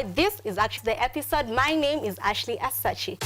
This is actually the episode. My name is Ashley ASACHI.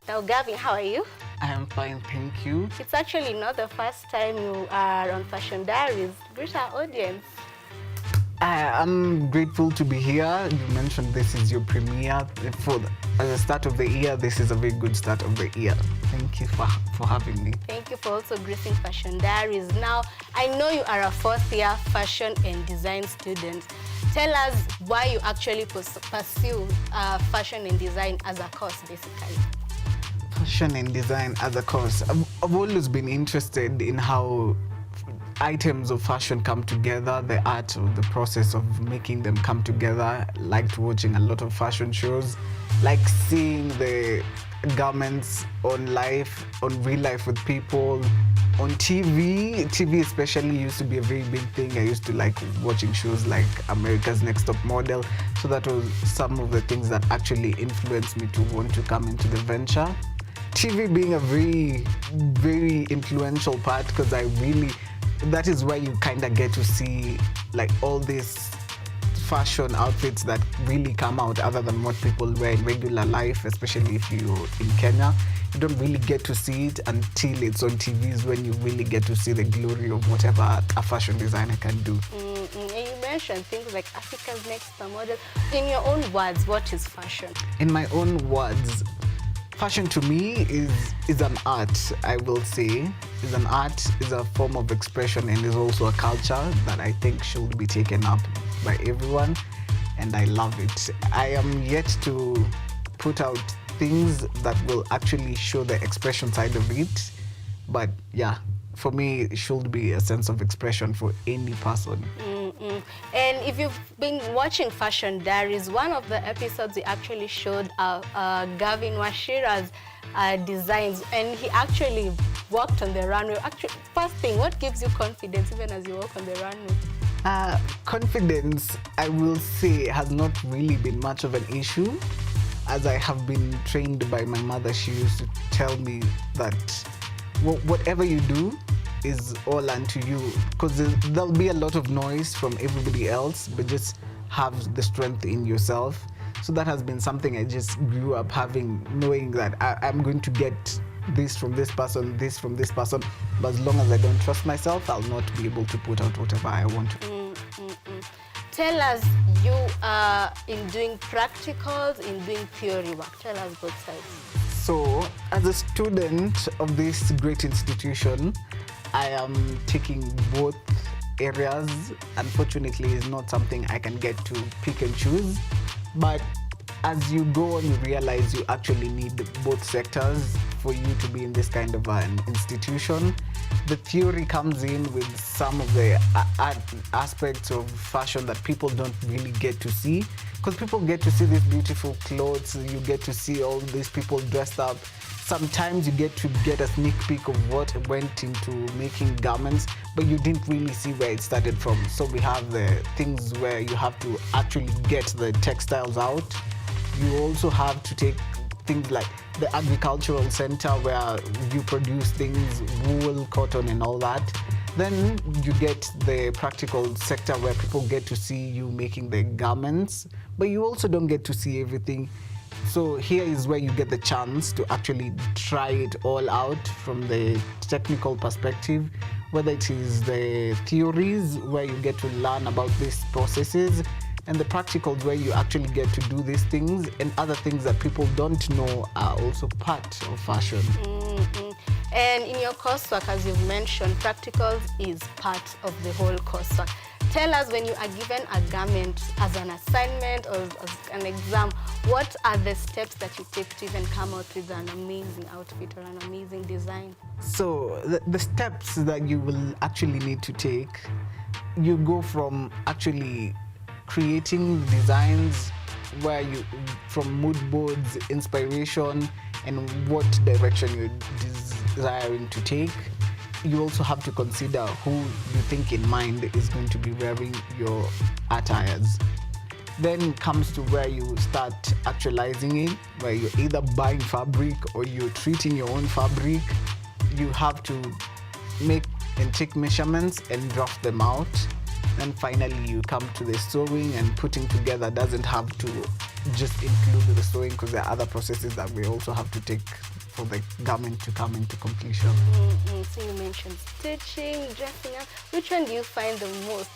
Now, Garvin, how are you? I am fine, thank you. It's actually not the first time you are on Fashion Diaries. Greet our audience. I'm grateful to be here. You mentioned this is your premiere. At the start of the year, this is a very good start of the year. Thank you for having me. Thank you for also gracing Fashion Diaries. Now, I know you are a fourth-year fashion and design student. Tell us why you actually pursue fashion and design as a course, basically. Fashion and design as a course. I've always been interested in how items of fashion come together, the art or the process of making them come together. I liked watching a lot of fashion shows, like seeing the garments on real life with people, on TV. TV especially used to be a very big thing. I used to like watching shows like America's Next Top Model. So that was some of the things that actually influenced me to want to come into the venture. TV being a very, very influential part, because that is where you kind of get to see like all these fashion outfits that really come out other than what people wear in regular life, especially if you're in Kenya. You don't really get to see it until it's on TVs, when you really get to see the glory of whatever a fashion designer can do. And you mentioned things like Africa's Next Top Model. In your own words, what is fashion? In my own words, fashion to me is an art, I will say. Is an art, is a form of expression, and is also a culture that I think should be taken up by everyone, and I love it. I am yet to put out things that will actually show the expression side of it, but yeah, for me it should be a sense of expression for any person. And if you've been watching Fashion Diaries, one of the episodes we actually showed Garvin Wachira's designs, and he actually walked on the runway. Actually, first thing, what gives you confidence even as you walk on the runway? Confidence, I will say, has not really been much of an issue, as I have been trained by my mother. She used to tell me that whatever you do is all unto you, because there'll be a lot of noise from everybody else, but just have the strength in yourself. So that has been something I just grew up having, knowing that I'm going to get this from this person, this from this person, but as long as I don't trust myself, I'll not be able to put out whatever I want to. Tell us, you are in doing practicals, in doing theory work. Tell us both sides. So, as a student of this great institution, I am taking both areas. Unfortunately, it's not something I can get to pick and choose, but as you go on, you realize you actually need both sectors for you to be in this kind of an institution. The theory comes in with some of the aspects of fashion that people don't really get to see, because people get to see these beautiful clothes, you get to see all these people dressed up. Sometimes you get to get a sneak peek of what went into making garments, but you didn't really see where it started from. So we have the things where you have to actually get the textiles out. You also have to take things like the agricultural center where you produce things, wool, cotton and all that. Then you get the practical sector where people get to see you making the garments, but you also don't get to see everything. So here is where you get the chance to actually try it all out from the technical perspective, whether it is the theories where you get to learn about these processes, and the practicals where you actually get to do these things, and other things that people don't know are also part of fashion. And in your coursework, as you've mentioned, practicals is part of the whole coursework. Tell us, when you are given a garment as an assignment or as an exam, what are the steps that you take to even come out with an amazing outfit or an amazing design? So the steps that you will actually need to take, you go from actually creating designs where you, from mood boards, inspiration, and what direction you're desiring to take. You also have to consider who you think in mind is going to be wearing your attires. Then comes to where you start actualizing it, where you're either buying fabric or you're treating your own fabric. You have to make and take measurements and draft them out. And finally, you come to the sewing, and putting together doesn't have to just include the sewing, because there are other processes that we also have to take for the garment to come into completion. So you mentioned stitching, dressing up. Which one do you find the most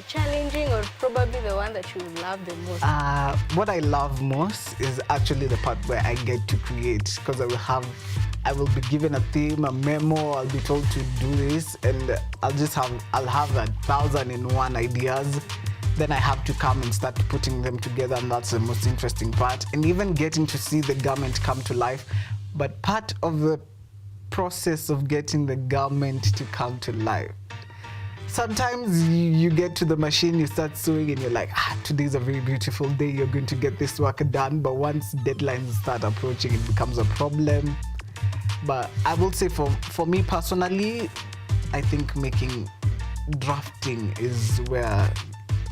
challenging, or probably the one that you love the most? What I love most is actually the part where I get to create, because I will be given a theme, a memo, I'll be told to do this, and I'll have 1,001 ideas. Then I have to come and start putting them together, and that's the most interesting part. And even getting to see the garment come to life. But part of the process of getting the garment to come to life, sometimes you get to the machine, you start sewing, and you're like, today's a very beautiful day, you're going to get this work done. But once deadlines start approaching, it becomes a problem. But I will say for me personally, I think drafting is where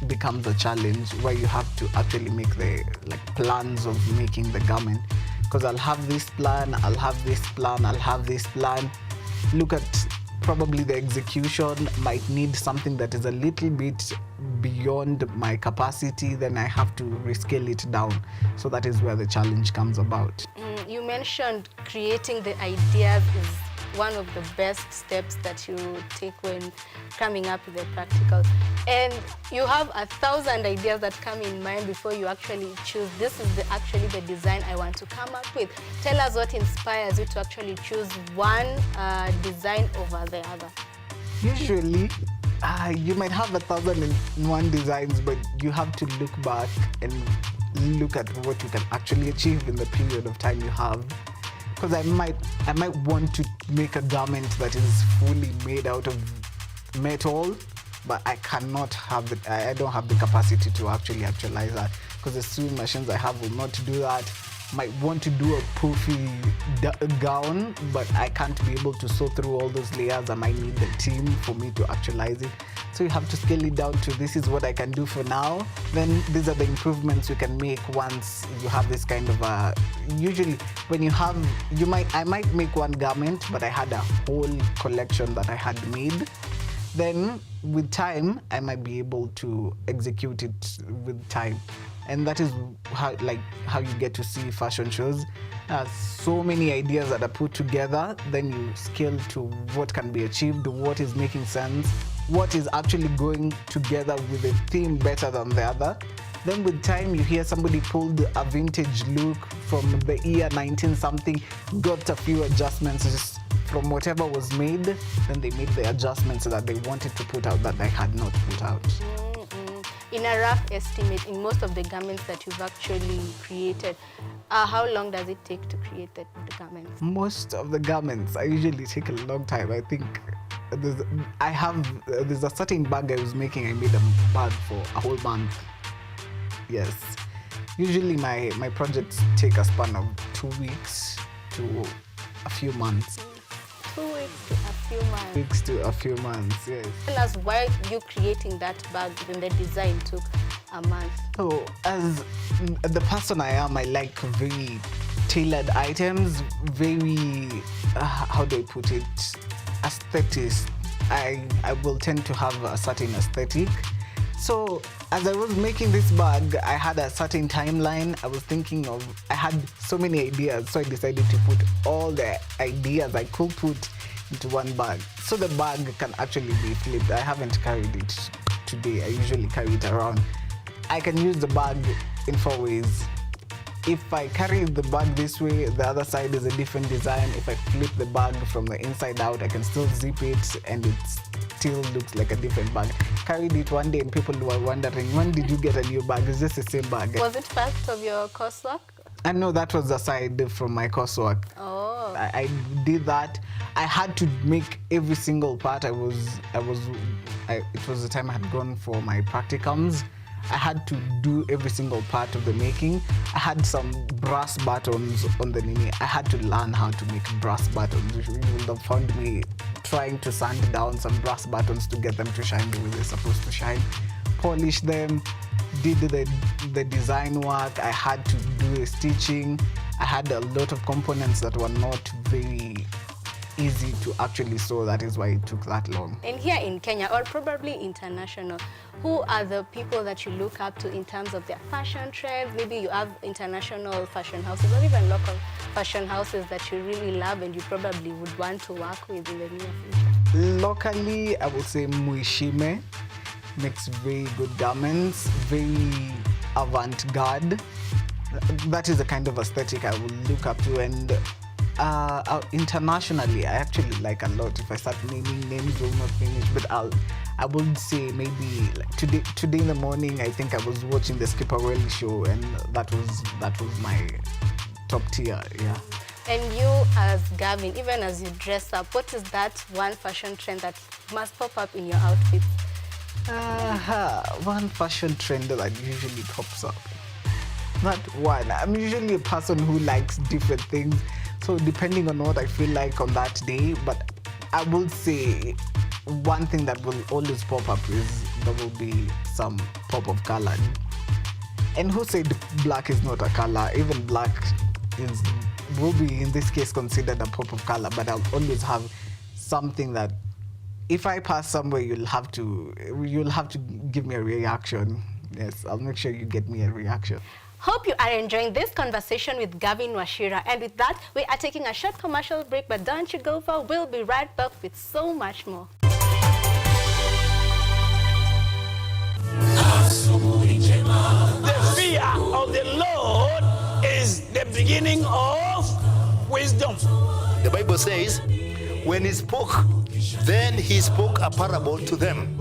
it becomes a challenge, where you have to actually make the plans of making the garment. Because I'll have this plan, I'll have this plan, I'll have this plan. Look at probably the execution, might need something that is a little bit beyond my capacity, then I have to rescale it down. So that is where the challenge comes about. You mentioned creating the ideas is one of the best steps that you take when coming up with a practical. And you have 1,000 ideas that come in mind before you actually choose, this is actually the design I want to come up with. Tell us what inspires you to actually choose one design over the other. Usually, you might have 1,001 designs, but you have to look back and look at what you can actually achieve in the period of time you have. Because I might want to make a garment that is fully made out of metal, but I cannot have it. I don't have the capacity to actually actualize that, because the sewing machines I have will not do that. Might want to do a poofy gown, but I can't be able to sew through all those layers. I might need the team for me to actualize it. So you have to scale it down to, this is what I can do for now. Then these are the improvements you can make once you have this kind of usually when you have, I might make one garment, but I had a whole collection that I had made. Then with time, I might be able to execute it with time. And that is how you get to see fashion shows. So many ideas that are put together, then you scale to what can be achieved, what is making sense, what is actually going together with a theme better than the other. Then with time, you hear somebody pulled a vintage look from the year 19-something, got a few adjustments just from whatever was made, then they made the adjustments that they wanted to put out that they had not put out. In a rough estimate, in most of the garments that you've actually created, how long does it take to create the garments? Most of the garments, I usually take a long time. I think there's a certain bag I was making, I made a bag for a whole month. Yes. Usually my projects take a span of 2 weeks to a few months. 2 weeks to a few months. Weeks to a few months, yes. Tell us why you creating that bag when the design took a month. So as the person I am, I like very tailored items, very, how do I put it, aesthetics. I will tend to have a certain aesthetic. So as I was making this bag, I had a certain timeline. I had so many ideas, so I decided to put all the ideas I could put into one bag. So the bag can actually be flipped. I haven't carried it today. I usually carry it around. I can use the bag in 4 ways. If I carry the bag this way, the other side is a different design. If I flip the bag from the inside out, I can still zip it and it still looks like a different bag. Carried it one day and people were wondering, when did you get a new bag? It's just the same bag. Was it part of your coursework? I know that was aside from my coursework. Oh. I did that. I had to make every single part. It was the time I had gone for my practicums. I had to do every single part of the making. I had some brass buttons on the knee. I had to learn how to make brass buttons. You would have found me trying to sand down some brass buttons to get them to shine the way they're supposed to shine. Polish them, did the design work. I had to do a stitching. I had a lot of components that were not very easy to actually sew. That is why it took that long. And here in Kenya, or probably international, who are the people that you look up to in terms of their fashion trends? Maybe you have international fashion houses or even local fashion houses that you really love and you probably would want to work with in the near future. Locally, I would say Muishime makes very good garments, very avant-garde. That is the kind of aesthetic I would look up to. And internationally, I actually like a lot. If I start naming names, we'll not finish. But I would say maybe like today in the morning, I think I was watching the Skipperwell show, and that was my top tier. Yeah. And you as Garvin, even as you dress up, what is that one fashion trend that must pop up in your outfits? One fashion trend that usually pops up. Not one. I'm usually a person who likes different things. So depending on what I feel like on that day, but I will say one thing that will always pop up is there will be some pop of color. And who said black is not a color? Even black will be in this case considered a pop of color, but I'll always have something that if I pass somewhere, you'll have to give me a reaction. Yes, I'll make sure you get me a reaction. Hope you are enjoying this conversation with Garvin Wachira. And with that, we are taking a short commercial break, but don't you go far. We'll be right back with so much more. The fear of the Lord is the beginning of wisdom. The Bible says, when he spoke, then he spoke a parable to them,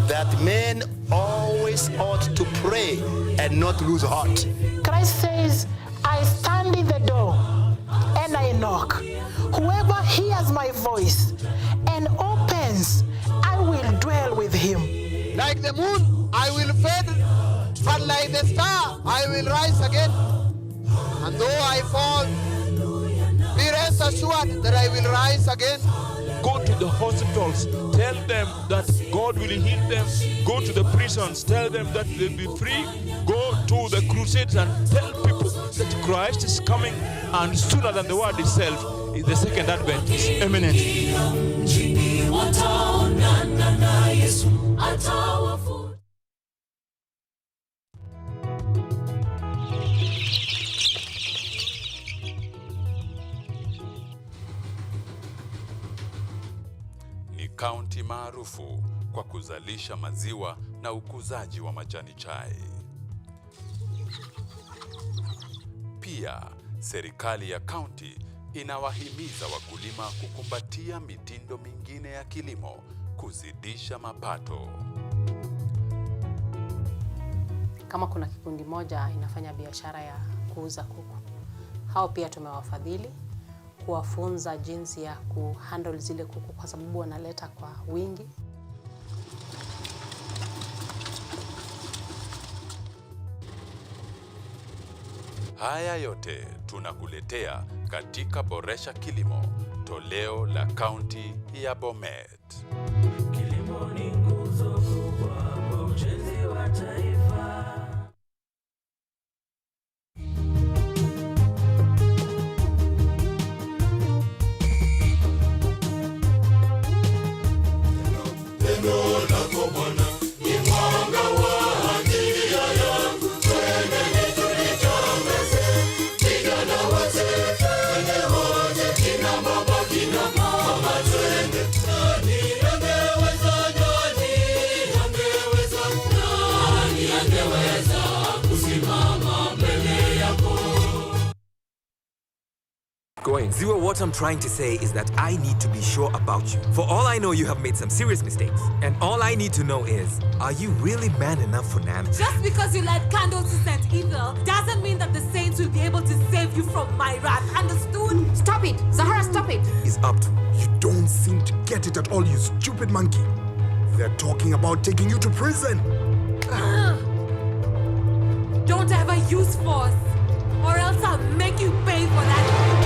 that men always ought to pray and not lose heart. Christ says, I stand in the door and I knock. Whoever hears my voice and opens, I will dwell with him. Like the moon, I will fade, but like the star, I will rise again. And though I fall, be rest assured that I will rise again. Go to the hospitals, tell them that God will heal them. Go to the prisons, tell them that they'll be free. Go to the crusades and tell people that Christ is coming, and sooner than the word itself, is the second advent is imminent. Kaunti maarufu kwa kuzalisha maziwa na ukuzaji wa majani chai. Pia, serikali ya kaunti inawahimiza wakulima kukumbatia mitindo mingine ya kilimo kuzidisha mapato. Kama kuna kikundi moja inafanya biashara ya kuuza kuku, hao pia tumewafadhili kuwafunza jinsi ya kuhandle zile kuku kwa sababu wanaleta kwa wingi. Haya yote tunakuletea katika Boresha Kilimo, toleo la kaunti ya Bomet. Kilimo ni nguzo kubwa kwa ujenzi wa taifa. Neno lako Bwana ni mwanga Going. Zero, what I'm trying to say is that I need to be sure about you. For all I know, you have made some serious mistakes. And all I need to know is, are you really man enough for Nan? Just because you light candles to set evil doesn't mean that the saints will be able to save you from my wrath. Understood? Stop it! Zahara, stop it! Is up to. You don't seem to get it at all, you stupid monkey. They're talking about taking you to prison. Don't ever use force, or else I'll make you pay for that.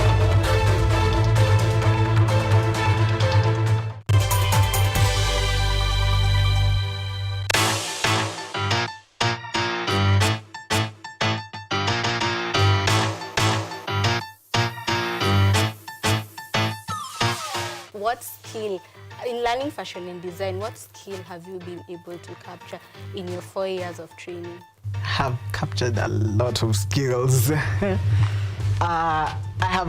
What skill, in learning fashion and design, what skill have you been able to capture in your 4 years of training? Have captured a lot of skills. I have,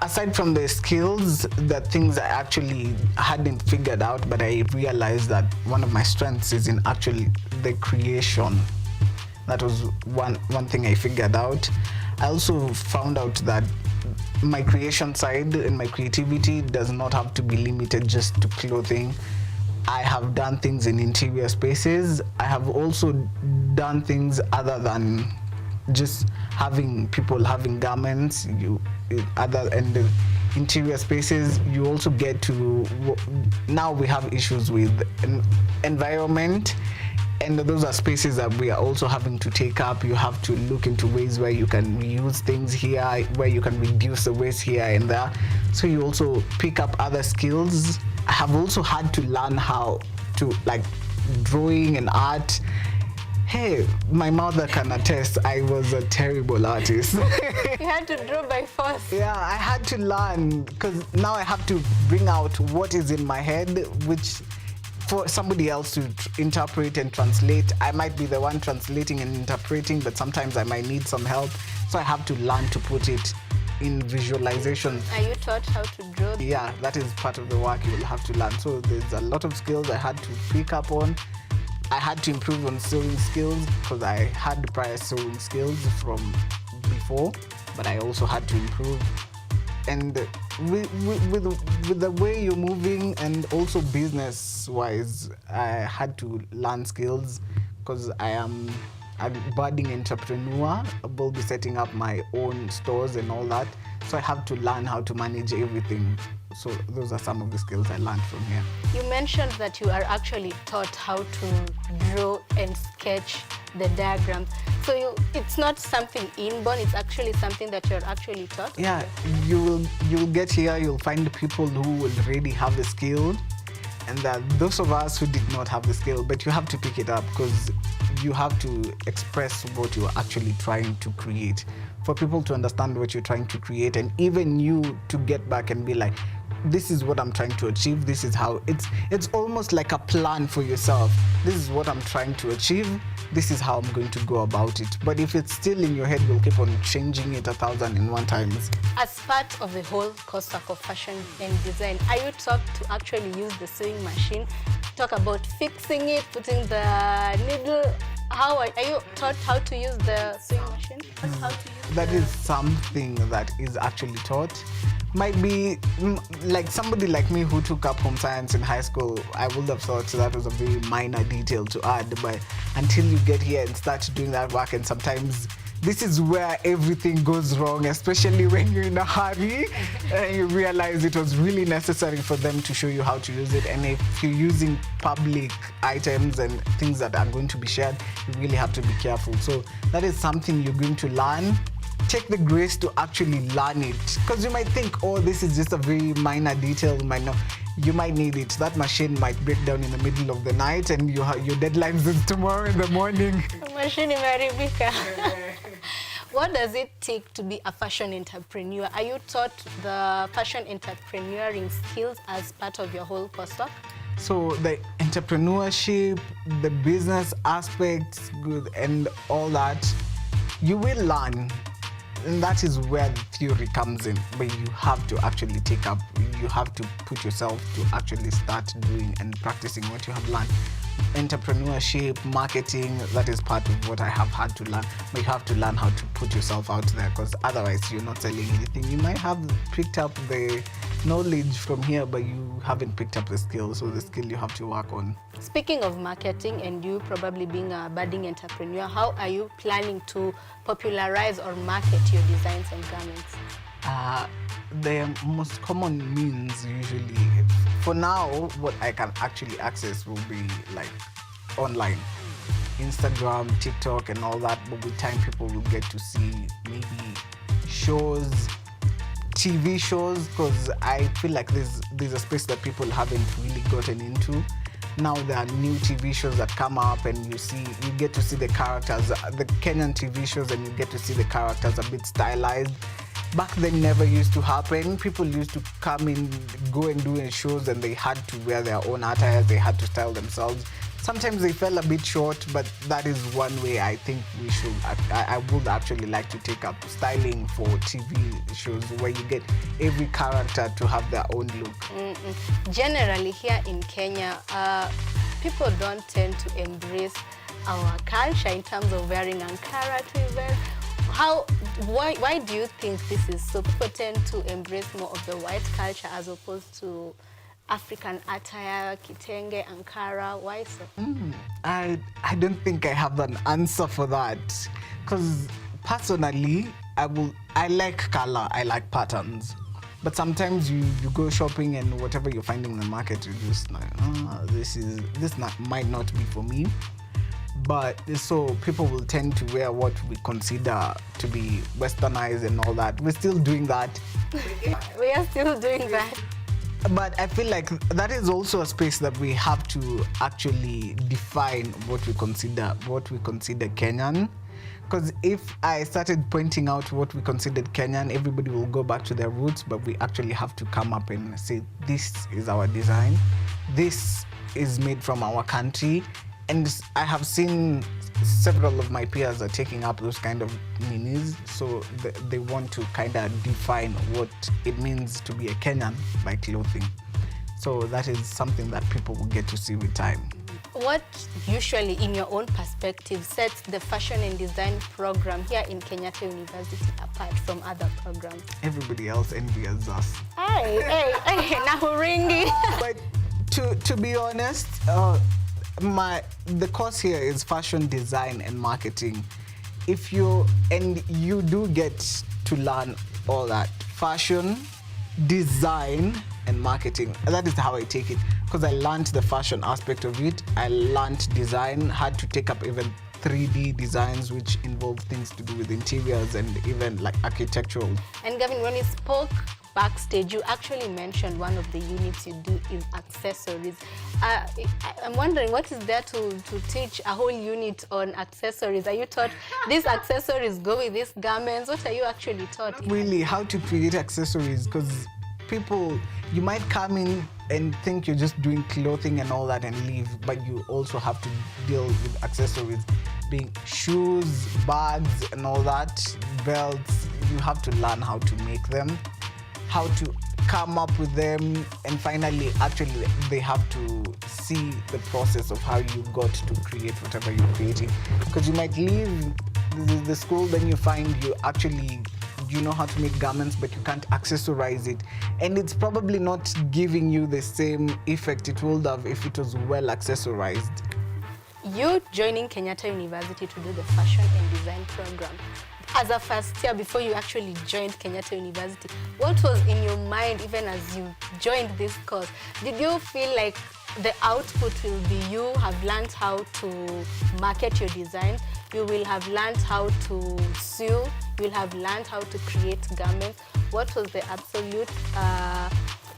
aside from the skills, the things I actually hadn't figured out, but I realized that one of my strengths is in actually the creation. That was one thing I figured out. I also found out that my creation side and my creativity does not have to be limited just to clothing. I have done things in interior spaces. I have also done things other than just having people having garments. And the interior spaces, you also get to, now we have issues with environment, and those are spaces that we are also having to take up. You have to look into ways where you can reuse things here, where you can reduce the waste here and there. So you also pick up other skills. I have also had to learn how to, like, drawing and art. Hey, my mother can attest, I was a terrible artist. You had to draw by force. Yeah, I had to learn, because now I have to bring out what is in my head, which for somebody else to interpret and translate. I might be the one translating and interpreting, but sometimes I might need some help. So I have to learn to put it in visualization. Are you taught how to draw? Yeah, that is part of the work you will have to learn. So there's a lot of skills I had to pick up on. I had to improve on sewing skills because I had prior sewing skills from before, but I also had to improve. And with the way you're moving, and also business-wise, I had to learn skills because I am a budding entrepreneur. I will be setting up my own stores and all that. So I have to learn how to manage everything. So those are some of the skills I learned from here. You mentioned that you are actually taught how to draw and sketch the diagrams. So it's not something inborn, it's actually something that you're actually taught? Yeah, you'll get here, you'll find people who already have the skill, and those of us who did not have the skill, but you have to pick it up because you have to express what you're actually trying to create. For people to understand what you're trying to create, and even you to get back and be like, this is what I'm trying to achieve, this is how, it's almost like a plan for yourself. This is what I'm trying to achieve, this is how I'm going to go about it. But if it's still in your head, you'll keep on changing it 1,001 times. As part of the whole course of fashion and design, are you taught to actually use the sewing machine? Talk about fixing it, putting the needle. How are you taught how to use the sewing machine? How to use that is something that is actually taught. Might be like somebody like me who took up home science in high school, I would have thought that was a very minor detail to add, but until you get here and start doing that work, and sometimes this is where everything goes wrong, especially when you're in a hurry and you realize it was really necessary for them to show you how to use it. And if you're using public items and things that are going to be shared, you really have to be careful. So that is something you're going to learn. Take the grace to actually learn it, because you might think, oh, this is just a very minor detail. You might need it. That machine might break down in the middle of the night, and your deadline is tomorrow in the morning. Machine imeharibika. What does it take to be a fashion entrepreneur? Are you taught the fashion entrepreneuring skills as part of your whole coursework? So the entrepreneurship, the business aspects, and all that, you will learn. And that is where the theory comes in, but you have to actually you have to put yourself to actually start doing and practicing what you have learned. Entrepreneurship, marketing, that is part of what I have had to learn. But you have to learn how to put yourself out there, because otherwise you're not selling anything. You might have picked up the knowledge from here, but you haven't picked up the skill. So the skill you have to work on. Speaking of marketing and you probably being a budding entrepreneur, how are you planning to popularize or market your designs and garments? The most common means usually, for now, what I can actually access will be like online. Instagram, TikTok and all that, but with time people will get to see maybe shows, TV shows, because I feel like there's a space that people haven't really gotten into. Now there are new TV shows that come up and you get to see the characters, the Kenyan TV shows, and you get to see the characters a bit stylized. Back then never used to happen. People used to come in, go and do shows, and they had to wear their own attire, they had to style themselves. Sometimes they fell a bit short, but that is one way I think I would actually like to take up styling for TV shows, where you get every character to have their own look. Generally here in Kenya, people don't tend to embrace our culture in terms of wearing Ankara to events. Why do you think this is so? People tend to embrace more of the white culture as opposed to African attire, kitenge, Ankara. Why so? I don't think I have an answer for that, because personally, I like color, I like patterns. But sometimes you go shopping and whatever you're finding in the market, you're just like, might not be for me. But so people will tend to wear what we consider to be westernized and all that. We're still doing that. We are still doing that. But I feel like that is also a space that we have to actually define what we consider Kenyan. Because if I started pointing out what we considered Kenyan, everybody will go back to their roots, but we actually have to come up and say, this is our design, this is made from our country. And I have seen several of my peers are taking up those kind of minis, so they want to kind of define what it means to be a Kenyan by clothing. So that is something that people will get to see with time. What usually, in your own perspective, sets the fashion and design program here in Kenyatta University apart from other programs? Everybody else envies us. Hey, nahuringi. But to be honest, the course here is fashion design and marketing. You do get to learn all that: fashion, design, and marketing. That is how I take it, because I learned the fashion aspect of it. I learned design, had to take up even 3D designs, which involve things to do with interiors and even like architectural. And Garvin, when you spoke backstage, you actually mentioned one of the units you do is accessories. I'm wondering, what is there to teach a whole unit on accessories? Are you taught these accessories go with these garments? What are you actually taught? Not really how to create accessories, because you might come in and think you're just doing clothing and all that and leave, but you also have to deal with accessories, being shoes, bags and all that, belts. You have to learn how to make them, how to come up with them, and finally actually they have to see the process of how you got to create whatever you're creating. Because you might leave the school, then you find you know how to make garments, but you can't accessorize it, and it's probably not giving you the same effect it would have if it was well accessorized. You joining Kenyatta University to do the fashion and design program, as a first year, before you actually joined Kenyatta University, what was in your mind even as you joined this course? Did you feel like the output will be you have learned how to market your designs, you will have learned how to sew, you will have learned how to create garments? What was the absolute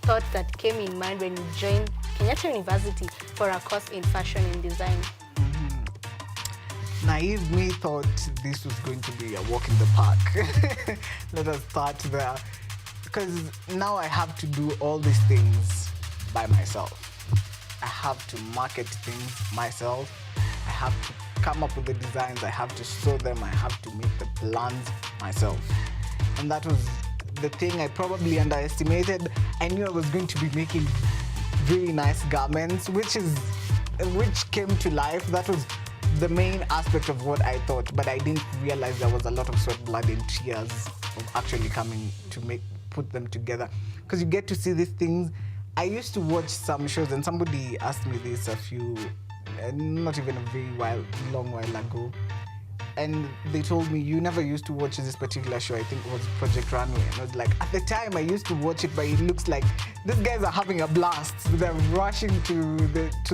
thought that came in mind when you joined Kenyatta University for a course in fashion and design? Naive me thought this was going to be a walk in the park. Let us start there. Because now I have to do all these things by myself. I have to market things myself. I have to come up with the designs. I have to sew them. I have to make the plans myself. And that was the thing I probably underestimated. I knew I was going to be making very nice garments, which came to life. That was the main aspect of what I thought, but I didn't realize there was a lot of sweat, blood, and tears of actually coming to put them together. Because you get to see these things. I used to watch some shows, and somebody asked me this not even a very long while ago. And they told me, you never used to watch this particular show. I think it was Project Runway. And I was like, at the time I used to watch it, but it looks like these guys are having a blast. They're rushing to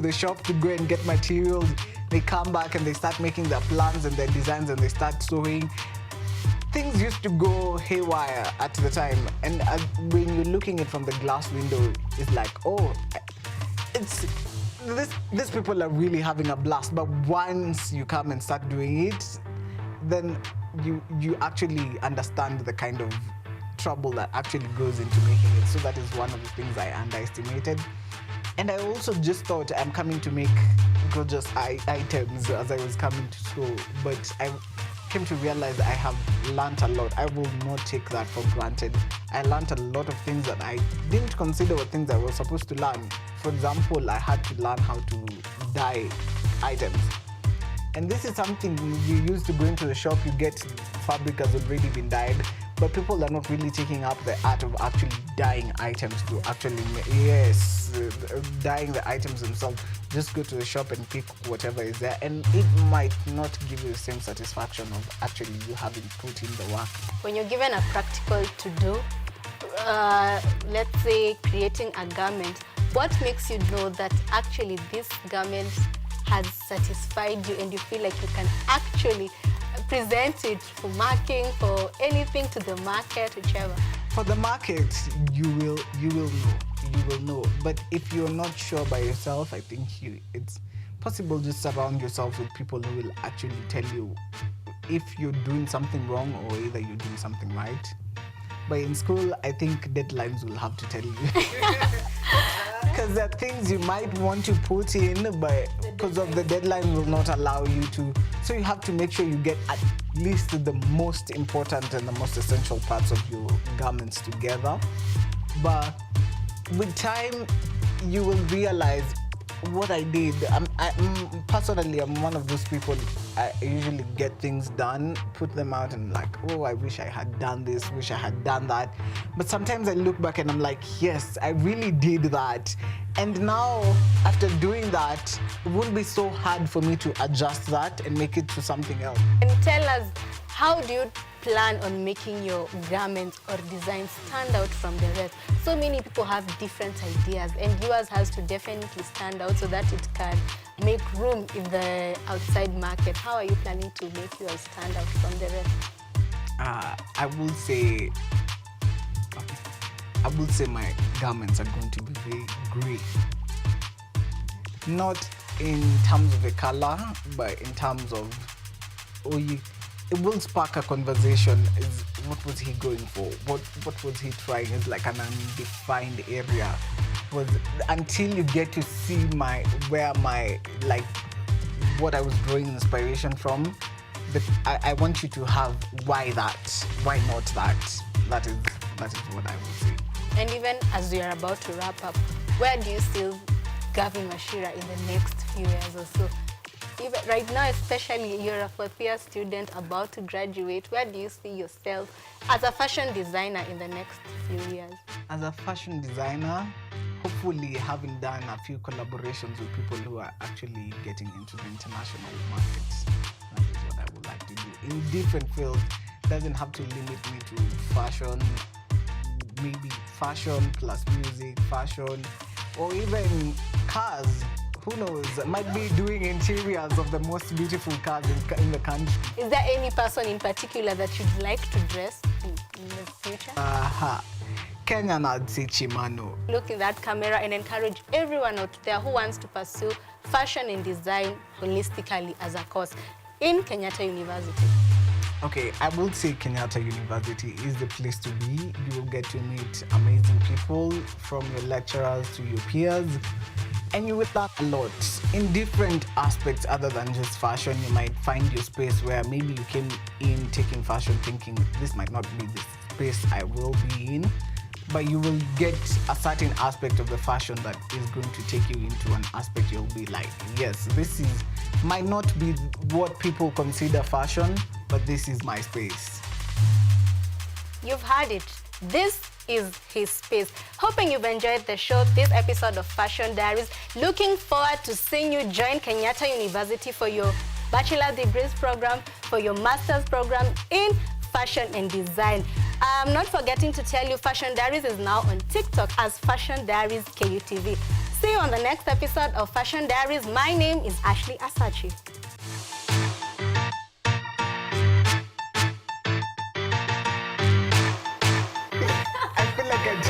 the shop to go and get materials. They come back and they start making their plans and their designs, and they start sewing. Things used to go haywire at the time. And when you're looking at it from the glass window, it's like, oh, these people are really having a blast. But once you come and start doing it, then you actually understand the kind of trouble that actually goes into making it. So that is one of the things I underestimated. And I also just thought I'm coming to make gorgeous items as I was coming to school. But I came to realize I have learned a lot. I will not take that for granted. I learned a lot of things that I didn't consider were things I was supposed to learn. For example, I had to learn how to dye items. And this is something you used to go into the shop, you get fabric has already been dyed, but people are not really taking up the art of actually dyeing items to actually, dyeing the items themselves. Just go to the shop and pick whatever is there, and it might not give you the same satisfaction of actually you having put in the work. When you're given a practical to do, let's say creating a garment, what makes you know that actually this garment has satisfied you and you feel like you can actually present it for marking, for anything to the market, whichever? For the market, you will know. But if you're not sure by yourself, I think it's possible just surround yourself with people who will actually tell you if you're doing something wrong or either you're doing something right. But in school, I think deadlines will have to tell you. Because there are things you might want to put in, but because of the deadline will not allow you to. So you have to make sure you get at least the most important and the most essential parts of your garments together. But with time, you will realize what I did. Personally, I'm one of those people, I usually get things done, put them out and like, oh, I wish I had done this, wish I had done that. But sometimes I look back and I'm like, yes, I really did that. And now, after doing that, it won't be so hard for me to adjust that and make it to something else. And tell us, how do you plan on making your garments or designs stand out from the rest? So many people have different ideas, and yours has to definitely stand out so that it can make room in the outside market. How are you planning to make yours stand out from the rest? I will say my garments are going to be very grey. Not in terms of the color, but in terms of, it will spark a conversation. Is what was he going for? What was he trying? It's like an undefined area. Until you get to see what I was drawing inspiration from. But I want you to have why that, why not that. That is what I would say. And even as we are about to wrap up, where do you see Garvin Wachira in the next few years or so? Even right now, especially, you're a fourth-year student about to graduate. Where do you see yourself as a fashion designer in the next few years? As a fashion designer, hopefully having done a few collaborations with people who are actually getting into the international markets. That is what I would like to do. In different fields, doesn't have to limit me to fashion, maybe fashion plus music, fashion, or even cars. Who knows? I might be doing interiors of the most beautiful cars in the country. Is there any person in particular that you'd like to dress in the future? Kenyan, I'd say Chimano. Look in that camera and encourage everyone out there who wants to pursue fashion and design holistically as a course in Kenyatta University. Okay, I would say Kenyatta University is the place to be. You will get to meet amazing people, from your lecturers to your peers, and you will learn a lot in different aspects other than just fashion. You might find your space where maybe you came in taking fashion thinking this might not be this space I will be in, but you will get a certain aspect of the fashion that is going to take you into an aspect you'll be like, yes, might not be what people consider fashion, but this is my space. You've heard it. This is his space. Hoping you've enjoyed the show, this episode of Fashion Diaries. Looking forward to seeing you join Kenyatta University for your Bachelor Degrees program, for your Master's program in Fashion and Design. Not forgetting to tell you Fashion Diaries is now on TikTok as Fashion Diaries KUTV. See you on the next episode of Fashion Diaries. My name is Ashley ASACHI. I feel like I